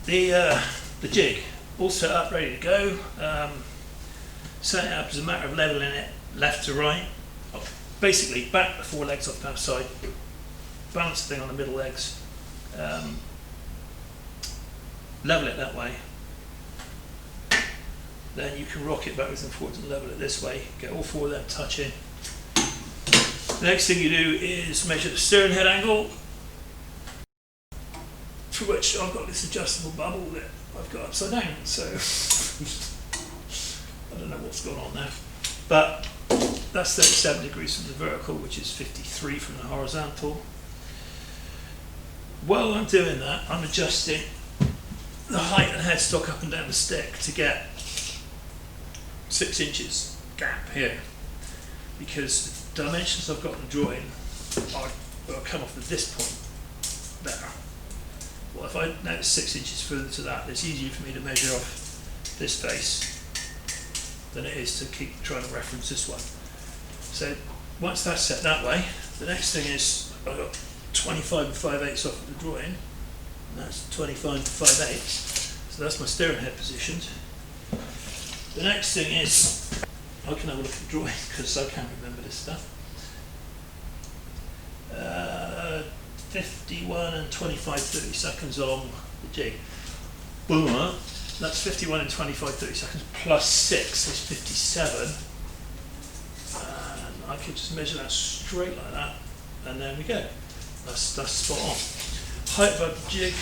the jig all set up, ready to go. Set it up as a matter of leveling it left to right. Basically, back the 4 legs off per side, balance the thing on the middle legs, level it that way. Then you can rock it backwards and forwards and level it this way, get all 4 of them touching. The next thing you do is measure the stern head angle, for which I've got this adjustable bubble that I've got upside down, so I don't know what's going on there. But that's 37 degrees from the vertical, which is 53 from the horizontal. While I'm doing that, I'm adjusting the height and headstock up and down the stick to get 6 inches gap here, because the dimensions I've got in the drawing are come off at this point there. Well, if I notice 6 inches further to that, it's easier for me to measure off this face than it is to keep trying to reference this one. So once that's set that way, the next thing is I've got 25 and 5/8 off of the drawing, and that's 25 and 5/8. So that's my steering head positioned. The next thing is, I can have a look at the drawing because I can't remember this stuff. 51 and 25 30 seconds along the jig. Boom. That's 51 and 25 30 seconds plus 6 is 57. And I could just measure that straight like that, and there we go. That's spot on. Height above the jig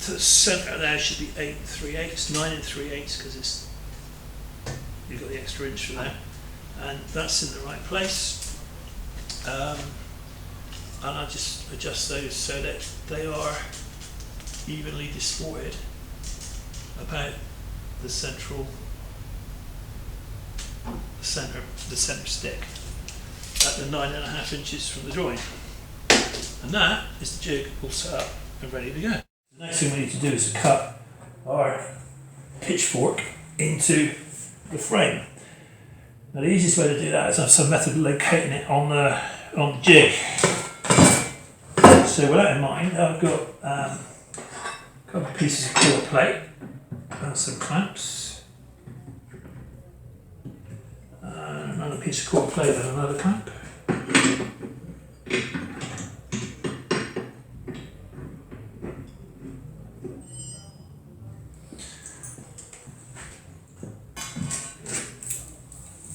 to the centre there should be 8 3/8, 9 3/8, because it's, you've got the extra inch for there, and that's in the right place. And I just adjust those so that they are evenly disported about the centre stick at the 9.5 inches from the drawing. And that is the jig all set up and ready to go. The next thing we need to do is to cut our pitchfork into the frame. Now the easiest way to do that is have some method of locating it on the jig. So with that in mind, I've got a couple of pieces of core plate and some clamps, and another piece of core plate and another clamp.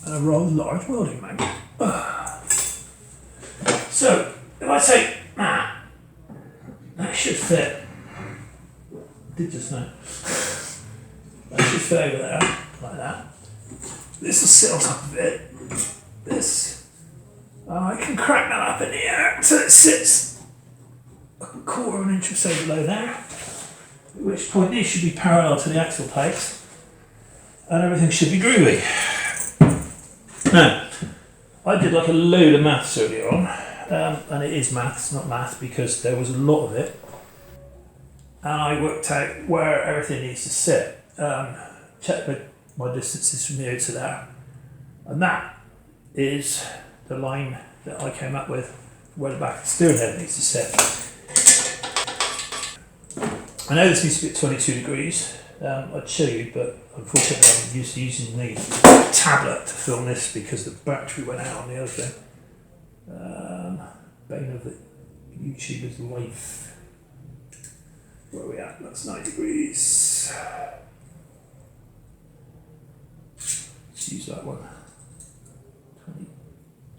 And a rather large welding magnet. So if I say, that should fit. I did just know. That should fit over there, like that. This will sit on top of it. This. I can crack that up in the air so it sits a 1/4 of an inch or so below there. At which point these should be parallel to the axle plates, and everything should be groovy. Now, I did like a load of maths earlier on. And it is maths, not math, because there was a lot of it, and I worked out where everything needs to sit. Checked my distances from here to there, and that is the line that I came up with where the back of the steering head needs to sit. I know this needs to be at 22 degrees. I'd show you, but unfortunately I'm used to using the tablet to film this because the battery went out on the other thing. Bane of the YouTuber's life. Where are we at? That's 9 degrees. Let's use that one.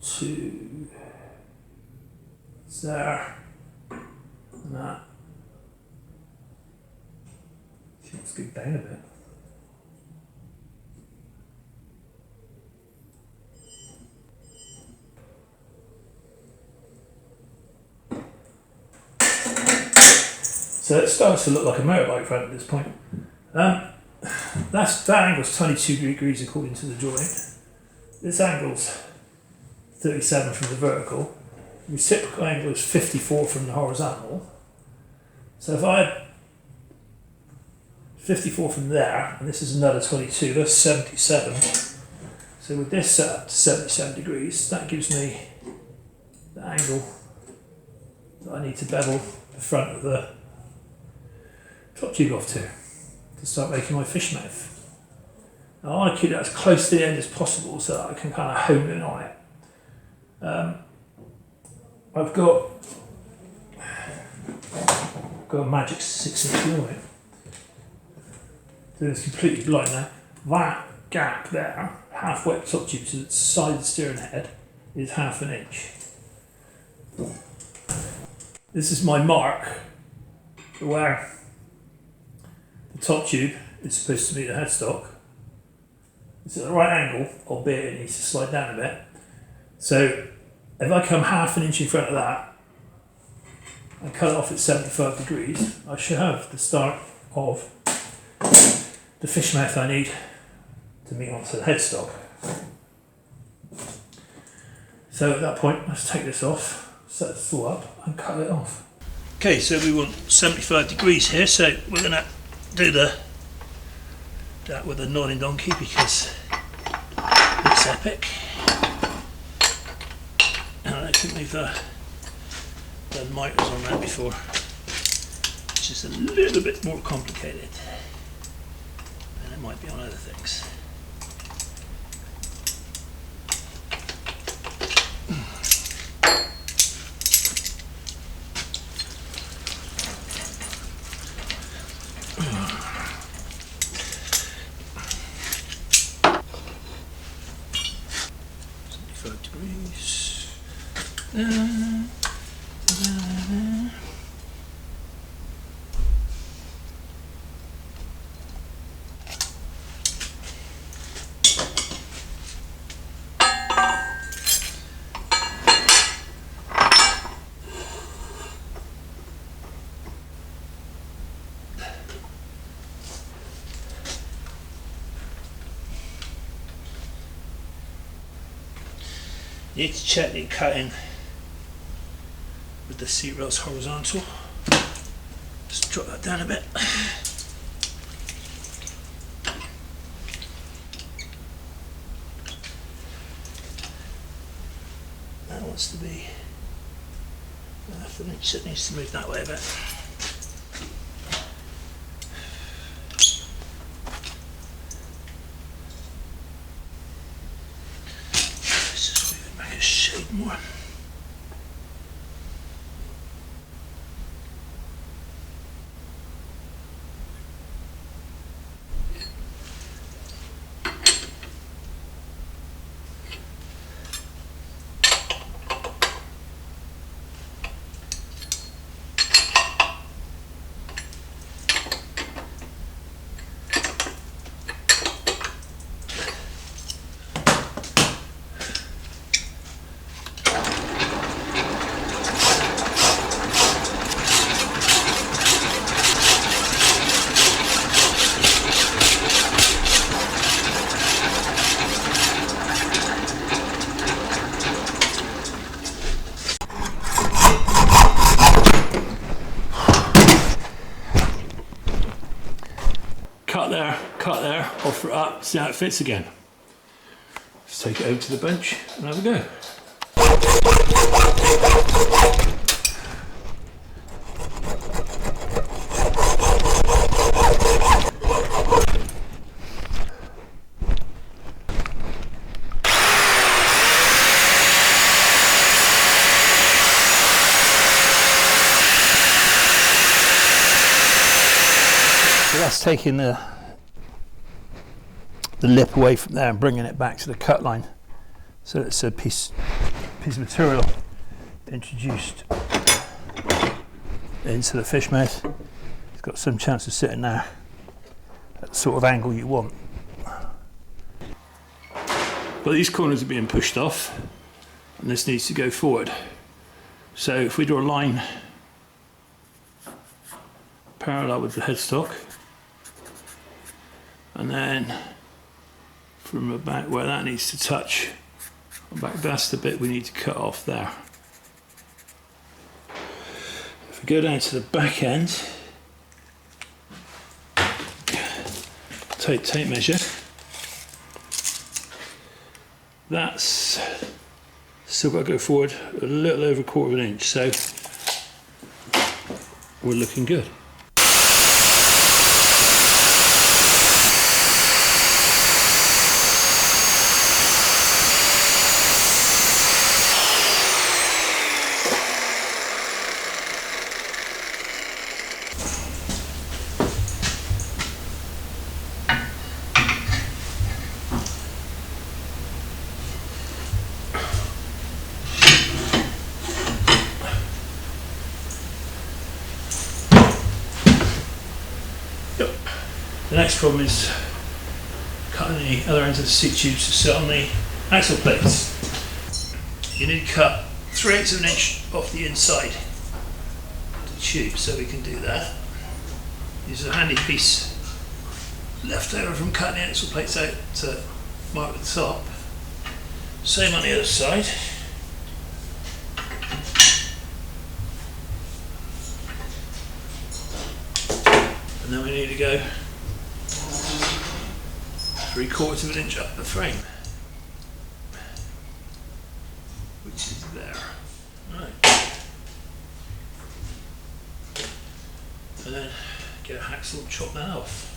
22. It's there. And that. Let's go down a bit. So it starts to look like a motorbike front at this point. That angle's 22 degrees according to the drawing. This angle's 37 from the vertical. The reciprocal angle is 54 from the horizontal. So if I had 54 from there, and this is another 22, that's 77. So with this set up to 77 degrees, that gives me the angle that I need to bevel the front of the top tube off to. to start making my fish mouth. Now, I want to keep that as close to the end as possible so that I can kind of hone in on it. I've got a magic 6-inch reel here. So it's completely blind now. That gap there, half wet top tube to the side of the steering head, is 1/2 inch. This is my mark for where the top tube is supposed to meet the headstock. It's at the right angle, albeit it needs to slide down a bit. So if I come 1/2 inch in front of that and cut it off at 75 degrees, I should have the start of the fish mouth I need to meet onto the headstock. So at that point, let's take this off, set this all up and cut it off. Okay, so we want 75 degrees here, so we're going to do that with a nodding donkey because it's epic. And I think we've done miters on that before, which is a little bit more complicated than it might be on other things. You need to check that you're cutting with the seat rails horizontal. Just drop that down a bit. That wants to be 1/2 inch, it needs to move that way a bit. More. Cut there, offer it up, see how it fits again. Let's take it over to the bench and have a go. So that's taking the lip away from there and bringing it back to the cut line, so it's a piece of material introduced into the fish mouth. It's got some chance of sitting there at the sort of angle you want. But these corners are being pushed off and this needs to go forward. So if we draw a line parallel with the headstock, and then from about where that needs to touch back, that's the bit we need to cut off there. If we go down to the back end, tape measure, that's still got to go forward a little over 1/4 inch, so we're looking good. The next problem is cutting the other ends of the seat tubes to sit on the axle plates. You need to cut 3/8 of an inch off the inside of the tube, so we can do that. Use a handy piece left over from cutting the axle plates out to mark the top. Same on the other side. And then we need to go 3/4 of an inch up the frame, which is there. Right. And then get a hacksaw and chop that off.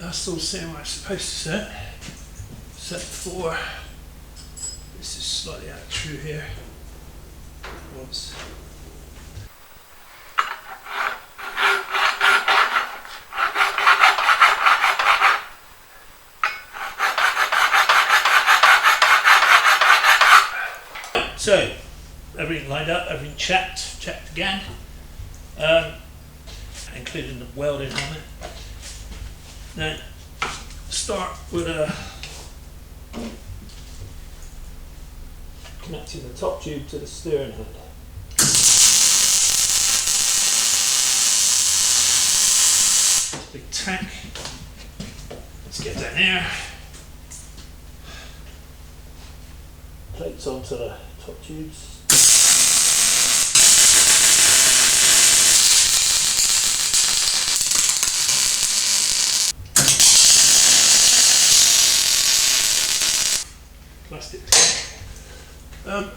That's all sitting where it's supposed to sit, except for this is slightly out through here. Once. So, everything lined up, everything checked again, including the welding helmet. Then start with connecting the top tube to the steering head. Big tack. Let's get down there. Plates onto the top tubes. Plastic tack. There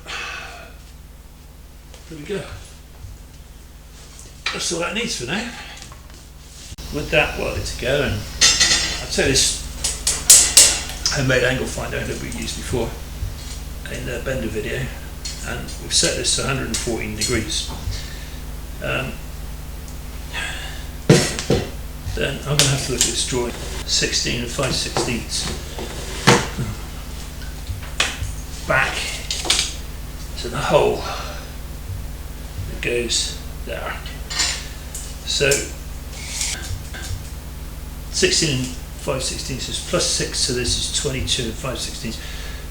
we go. That's all that needs for now. With that welded to go, and I'd say this homemade angle finder that we used before in the Bender video, and we've set this to 114 degrees. Then I'm going to have to look at this drawing. 16 and 5/16 back to the hole that goes there. So 16 and 5/16 is plus 6, so this is 22 and 5/16.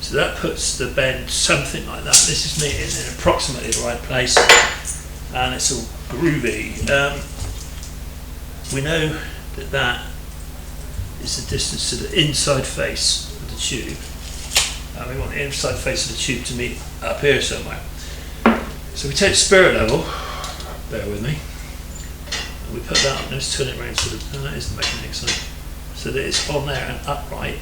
So that puts the bend something like that. This is meeting in approximately the right place, and it's all groovy. We know that that is the distance to the inside face of the tube, and we want the inside face of the tube to meet up here somewhere. So we take the spirit level, bear with me, and we put that on, let's turn it around so that isn't making any sense, so that it's on there and upright.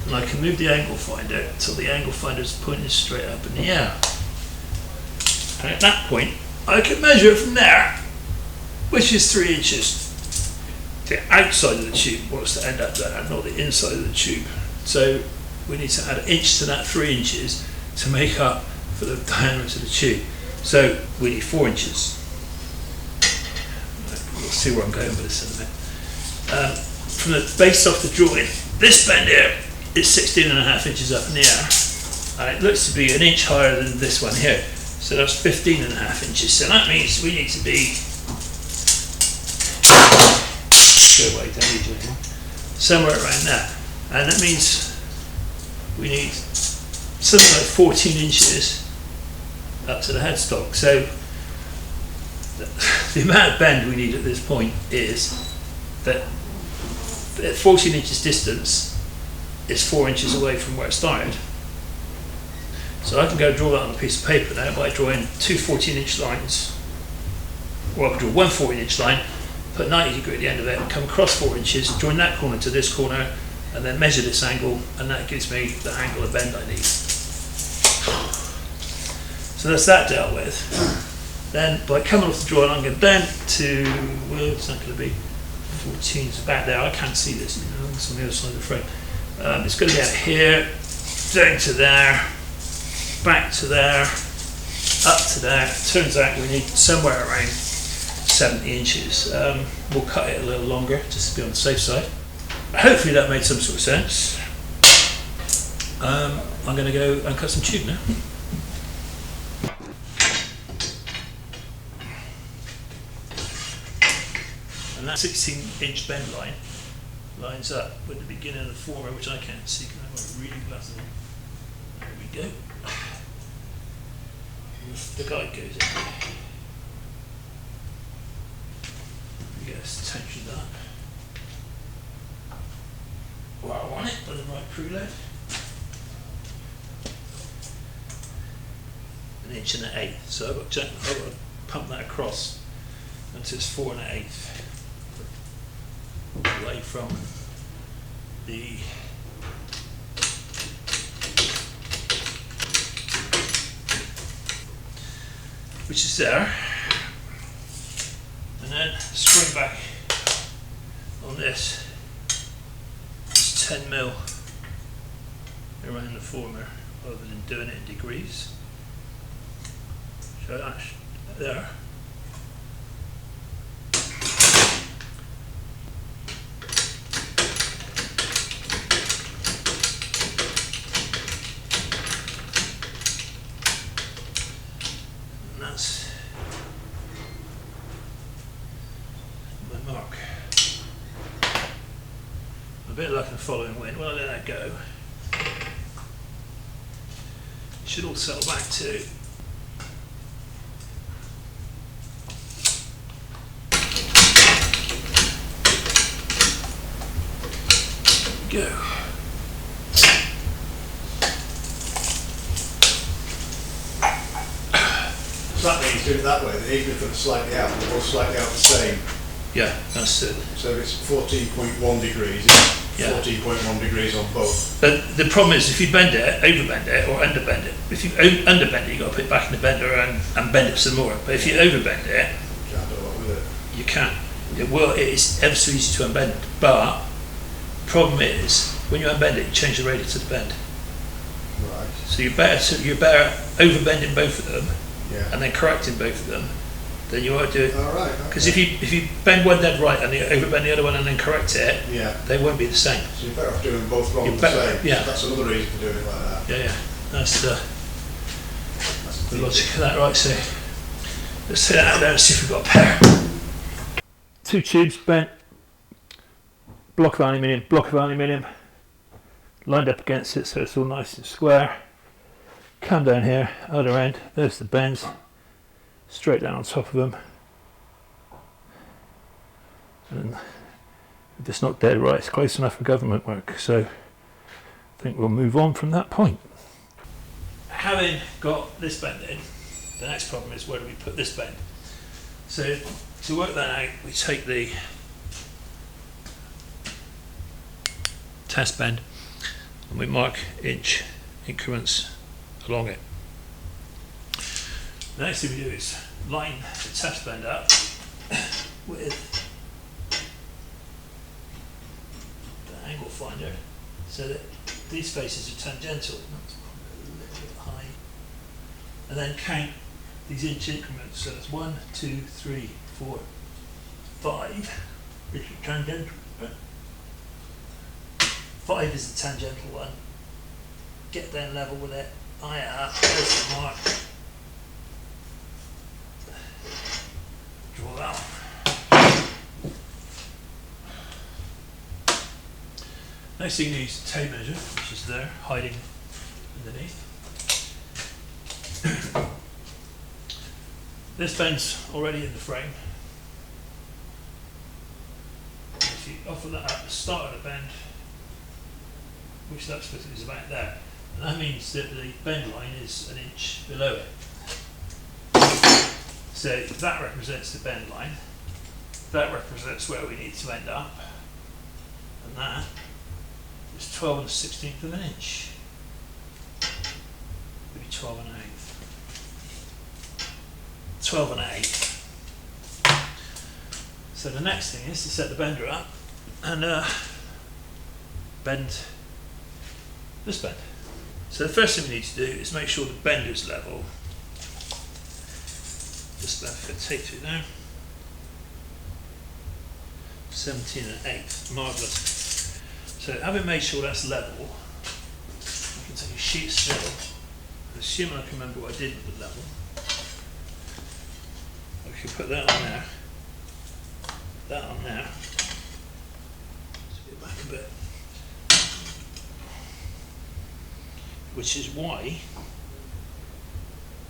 And I can move the angle finder until the angle finder is pointing straight up in the air. And at that point, I can measure it from there, which is 3 inches. The outside of the tube wants to end up there, not the inside of the tube. So we need to add an inch to that 3 inches to make up for the diameter of the tube. So we need 4 inches. We'll see where I'm going with this in a minute. From the base off the drawing, this bend here is 16.5 inches up in the air, and it looks to be an inch higher than this one here. So that's 15.5 inches. So that means we need to be somewhere around that, and that means we need something like 14 inches up to the headstock. So the amount of bend we need at this point is that at 14 inches distance is 4 inches away from where it started. So I can go draw that on a piece of paper now by drawing two 14-inch lines, or I can draw one 14-inch line, put 90 degree at the end of it, and come across 4 inches, join that corner to this corner, and then measure this angle, and that gives me the angle of bend I need. So that's that dealt with. Then by coming off the drawing, I'm going down to, well, it's not going to be 14, it's about there. I can't see this, it's on the other side of the frame. It's going to be out here, down to there, back to there, up to there. It turns out we need somewhere around 70 inches. We'll cut it a little longer just to be on the safe side. Hopefully that made some sort of sense. I'm going to go and cut some tube now. And that 16-inch bend line lines up with the beginning of the former, which I can't see because I've got a reading glasses on. There we go. The guide goes in. We get this tensioned up. Where I want it, with the right preload. 1 inch and 1/8. So I've got to pump that across until it's 4 1/8 away from the which is there, and then spring back on this. It's 10 mil around the former rather than doing it in degrees. So that's there. That's my mark. A bit like the following wind. When I let that go, it should all settle back to go. So that means doing it that way, that even if it's slightly out, they're both slightly out the same. Yeah, that's it. So if it's 14.1 degrees, it's 14.1 degrees on both. But the problem is if you bend it, overbend it or underbend it. If you underbend it, you've got to put it back in the bender and bend it some more. But if you overbend it, You can't do a lot with it. you can. It's ever so easy to unbend. But the problem is when you unbend it, you change the radius of the bend. Right. So you're better overbending both of them Yeah. and then correcting both of them than you are doing. All right. Because if you bend one dead right and you overbend the other one and then correct it, Yeah. they won't be the same. So you're better off doing both wrong You're than better- same. yeah. So that's another reason for doing it like that. Yeah, that's the That's the logic of that, right? So let's take that out there and see if we've got a pair. 2 tubes bent, block of aluminium, lined up against it so it's all nice and square. Come down here, other end, there's the bends, straight down on top of them. And if it's not dead right, it's close enough for government work, so I think we'll move on from that point. Having got this bend in, the next problem is where do we put this bend? So to work that out, we take the test bend and we mark inch increments along it. The next thing we do is line the test bend up with the angle finder so that these faces are tangential. That's probably a little bit high. And then count these inch increments. So that's 1, 2, 3, 4, 5, which is tangential. 5 is the tangential one. Get down level with it. Eye it up. There's the mark. Draw that one. Next thing you need is a tape measure, which is there, hiding underneath. This bend's already in the frame. If you offer that at the start of the bend, which that split is about there, and that means that the bend line is 1 inch below it. So that represents the bend line, that represents where we need to end up, and that is 12 1/16 of an inch. If you 12 and an eighth. 12 and an eighth. So the next thing is to set the bender up and bend this bend. So the first thing we need to do is make sure the bender's level. Just left it, take it now. 17 and an eighth, marvellous. So having made sure that's level, I can take a sheet still, assuming I can remember what I did with the level. I can put that on there, that on there. Let's get back a bit. Which is why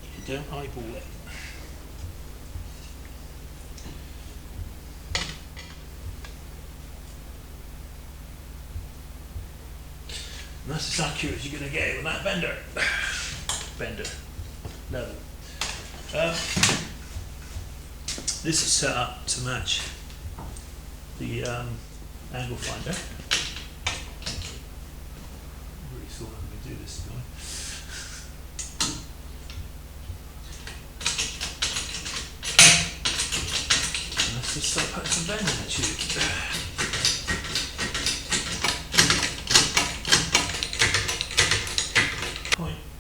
you don't eyeball it. And that's as accurate as you're going to get with that bender. Bender level. This is set up to match the angle finder. I really thought I was going to do this guy. And let's just start putting some bend in the tube.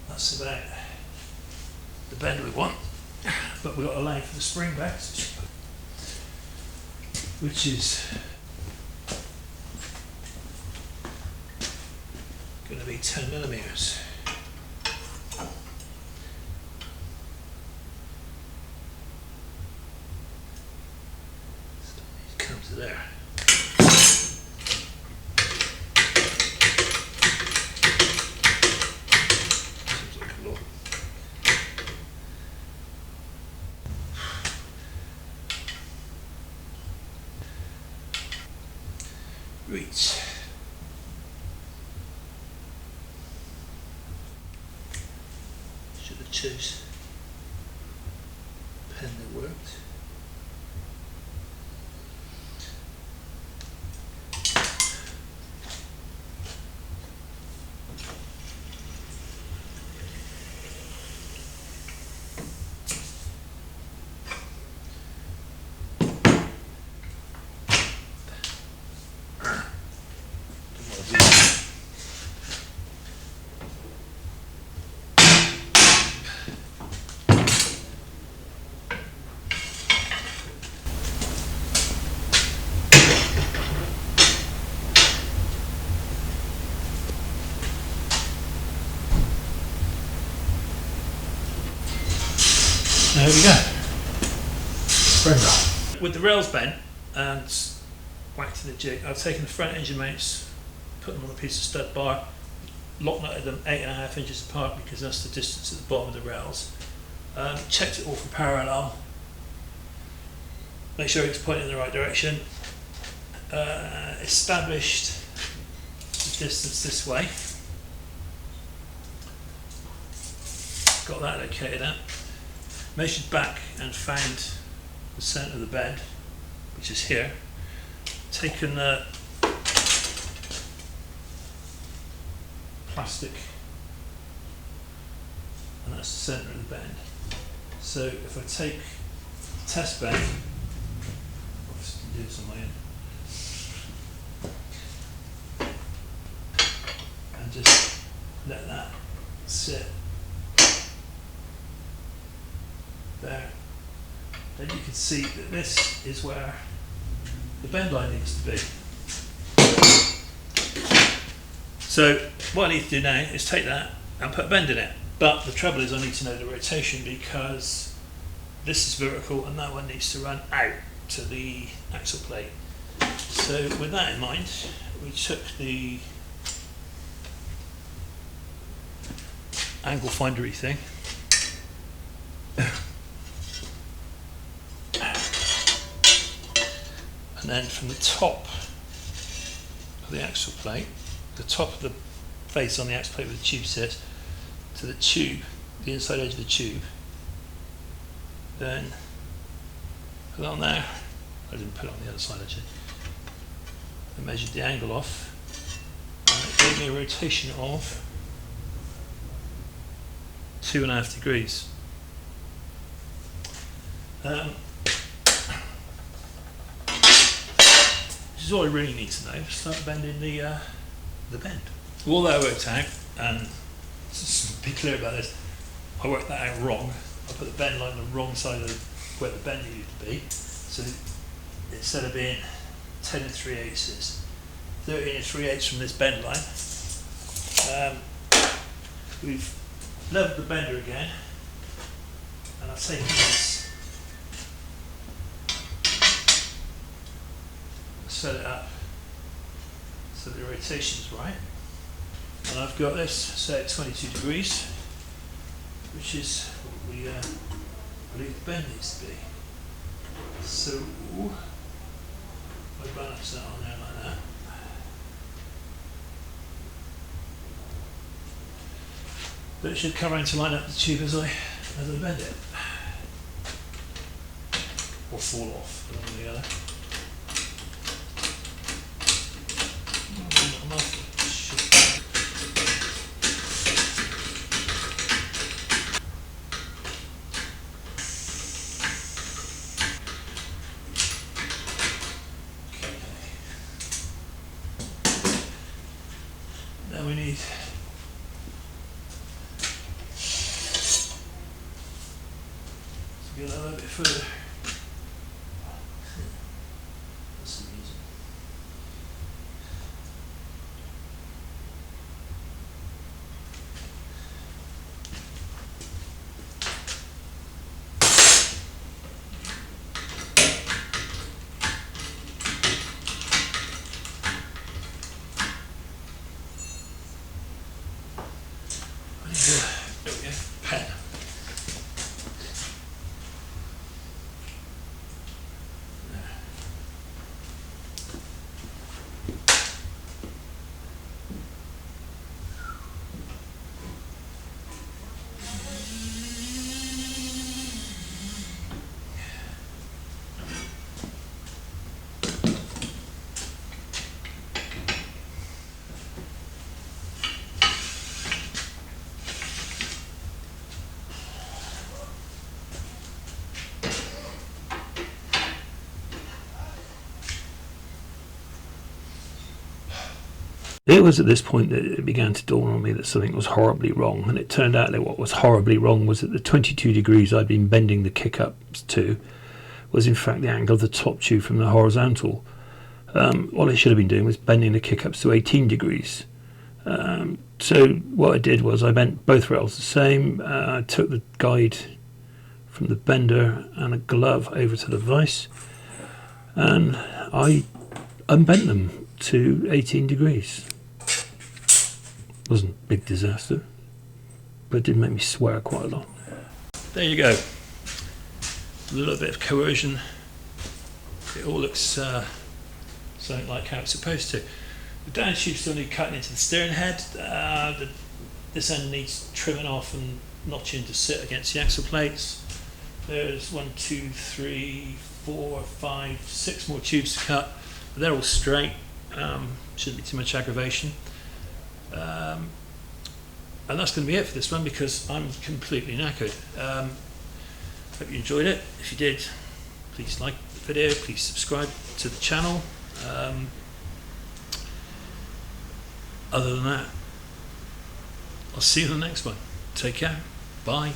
That's about the bend we want, but we've got to allow for the spring back, which is going to be 10 millimeters. So it comes to there. Reach. Should have chose a pen that worked. There we go. Spring rail. With the rails bent and whacked in the jig, I've taken the front engine mounts, put them on a piece of stud bar, lock nutted them 8.5 inches apart because that's the distance at the bottom of the rails. Checked it all for parallel. Make sure it's pointing in the right direction. Established the distance this way. Got that located out. Measured back and found the centre of the bend, which is here. Taken the plastic, and that's the centre of the bend. So if I take the test bend, obviously I can do this on my own, and just let that sit there, then you can see that this is where the bend line needs to be. So what I need to do now is take that and put a bend in it. But the trouble is I need to know the rotation because this is vertical and that one needs to run out to the axle plate. So with that in mind, we took the angle findery thing and then from the top of the axle plate, the top of the face on the axle plate where the tube sits, to the tube, the inside edge of the tube, then put it on there. I didn't put it on the other side actually. I measured the angle off and it gave me a rotation of 2.5 degrees. This is all I really need to know. Start bending the bend. All that worked out, and just to be clear about this, I worked that out wrong. I put the bend line on the wrong side of where the bend needed to be. So instead of being 10 3/8, 13 3/8 from this bend line. We've leveled the bender again, and I've taken this, set it up so the rotation is right, and I've got this set at 22 degrees, which is what we believe the bend needs to be. So I balance that on there like that. But it should come around to line up the tube as I bend it, or fall off one or the other. Now we need to go a little bit further. That's the reason. There we go, pen. It was at this point that it began to dawn on me that something was horribly wrong, and it turned out that what was horribly wrong was that the 22 degrees I'd been bending the kick-ups to was in fact the angle of the top tube from the horizontal. What I should have been doing was bending the kick-ups to 18 degrees. So what I did was I bent both rails the same. I took the guide from the bender and a glove over to the vise, and I unbent them to 18 degrees. Wasn't a big disaster, but it did make me swear quite a lot. There you go. A little bit of coercion. It all looks something like how it's supposed to. The down tube still need cutting into the steering head. This end needs trimming off and notching to sit against the axle plates. There's 1, 2, 3, 4, 5, 6 more tubes to cut. They're all straight. Shouldn't be too much aggravation. And that's going to be it for this one because I'm completely knackered. Hope you enjoyed it. If you did, please like the video, please subscribe to the channel. Other than that, I'll see you in the next one. Take care. Bye.